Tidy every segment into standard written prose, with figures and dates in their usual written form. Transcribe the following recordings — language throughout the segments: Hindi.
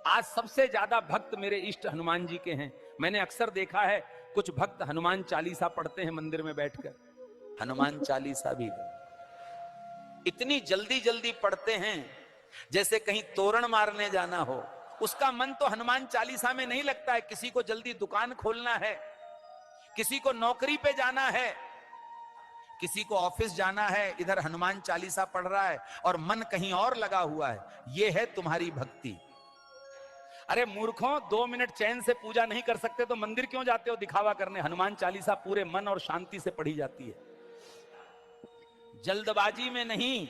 आज सबसे ज्यादा भक्त मेरे इष्ट हनुमान जी के हैं। मैंने अक्सर देखा है कुछ भक्त हनुमान चालीसा पढ़ते हैं मंदिर में बैठकर। हनुमान चालीसा भी इतनी जल्दी जल्दी पढ़ते हैं जैसे कहीं तोरण मारने जाना हो। उसका मन तो हनुमान चालीसा में नहीं लगता है। किसी को जल्दी दुकान खोलना है, किसी को नौकरी पे जाना है, किसी को ऑफिस जाना है, इधर हनुमान चालीसा पढ़ रहा है और मन कहीं और लगा हुआ है। यह है तुम्हारी भक्ति। अरे मूर्खों, 2 मिनट चैन से पूजा नहीं कर सकते तो मंदिर क्यों जाते हो दिखावा करने? हनुमान चालीसा पूरे मन और शांति से पढ़ी जाती है, जल्दबाजी में नहीं।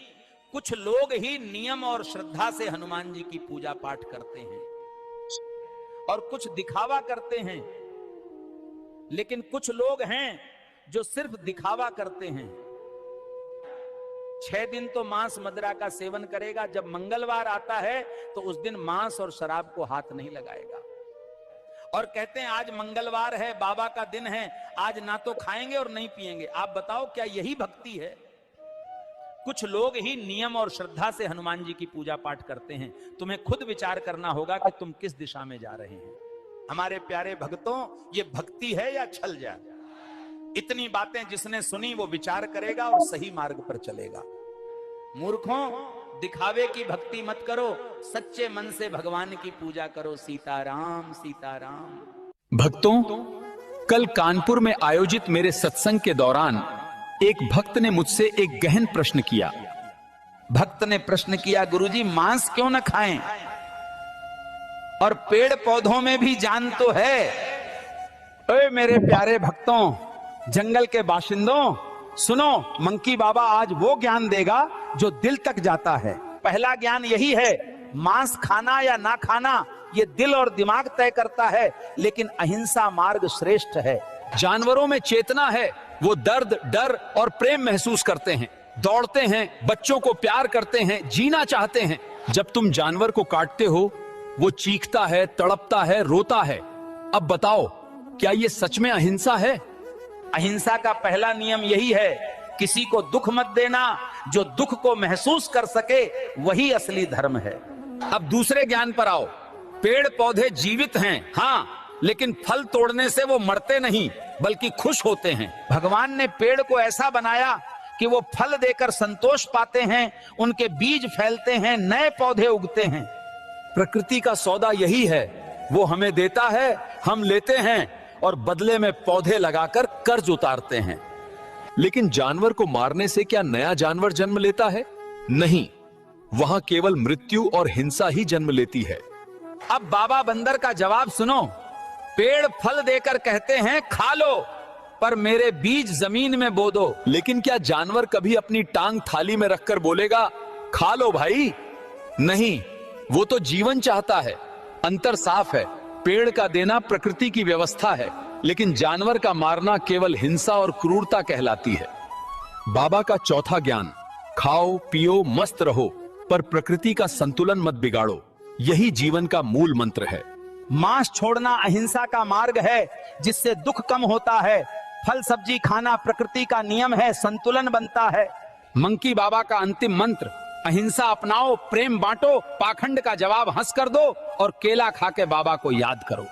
कुछ लोग ही नियम और श्रद्धा से हनुमान जी की पूजा पाठ करते हैं और कुछ दिखावा करते हैं। लेकिन कुछ लोग हैं जो सिर्फ दिखावा करते हैं। 6 दिन तो मांस मदिरा का सेवन करेगा, जब मंगलवार आता है तो उस दिन मांस और शराब को हाथ नहीं लगाएगा। और कहते हैं आज मंगलवार है, बाबा का दिन है, आज ना तो खाएंगे और नहीं पिएंगे। आप बताओ क्या यही भक्ति है? कुछ लोग ही नियम और श्रद्धा से हनुमान जी की पूजा पाठ करते हैं। तुम्हें खुद विचार करना होगा कि तुम किस दिशा में जा रहे हैं। हमारे प्यारे भक्तों, ये भक्ति है या छल जाए? इतनी बातें जिसने सुनी वो विचार करेगा और सही मार्ग पर चलेगा। मूर्खों, दिखावे की भक्ति मत करो, सच्चे मन से भगवान की पूजा करो। सीताराम सीताराम। भक्तों, कल कानपुर में आयोजित मेरे सत्संग के दौरान एक भक्त ने मुझसे एक गहन प्रश्न किया। भक्त ने प्रश्न किया, गुरुजी मांस क्यों न खाएं? और पेड़ पौधों में भी जान तो है। ओए मेरे प्यारे भक्तों, जंगल के बाशिंदों, सुनो, मंकी बाबा आज वो ज्ञान देगा जो दिल तक जाता है। पहला ज्ञान यही है, मांस खाना या ना खाना ये दिल और दिमाग तय करता है, लेकिन अहिंसा मार्ग श्रेष्ठ है। जानवरों में चेतना है, वो दर्द, डर और प्रेम महसूस करते हैं, दौड़ते हैं, बच्चों को प्यार करते हैं, जीना चाहते हैं। जब तुम जानवर को काटते हो, वो चीखता है, तड़पता है, रोता है। अब बताओ, क्या ये सच में अहिंसा है? अहिंसा का पहला नियम यही है, किसी को दुख मत देना। जो दुख को महसूस कर सके वही असली धर्म है। अब दूसरे ज्ञान पर आओ। पेड़ पौधे जीवित हैं, हाँ, लेकिन फल तोड़ने से वो मरते नहीं बल्कि खुश होते हैं। भगवान ने पेड़ को ऐसा बनाया कि वो फल देकर संतोष पाते हैं, उनके बीज फैलते हैं, नए पौधे उगते हैं। प्रकृति का सौदा यही है, वो हमें देता है, हम लेते हैं और बदले में पौधे लगाकर कर्ज उतारते हैं। लेकिन जानवर को मारने से क्या नया जानवर जन्म लेता है? नहीं, वहां केवल मृत्यु और हिंसा ही जन्म लेती है। अब बाबा बंदर का जवाब सुनो। पेड़ फल देकर कहते हैं खा लो, पर मेरे बीज जमीन में बो दो। लेकिन क्या जानवर कभी अपनी टांग थाली में रखकर बोलेगा खा लो भाई? नहीं, वो तो जीवन चाहता है। अंतर साफ है, पेड़ का देना प्रकृति की व्यवस्था है, लेकिन जानवर का मारना केवल हिंसा और क्रूरता कहलाती है। बाबा का चौथा ज्ञान, खाओ पियो मस्त रहो, पर प्रकृति का संतुलन मत बिगाड़ो, यही जीवन का मूल मंत्र है। मांस छोड़ना अहिंसा का मार्ग है, जिससे दुख कम होता है। फल सब्जी खाना प्रकृति का नियम है, संतुलन बनता है। मंकी बाबा का अंतिम मंत्र, अहिंसा अपनाओ, प्रेम बांटो, पाखंड का जवाब हंस कर दो और केला खा के बाबा को याद करो।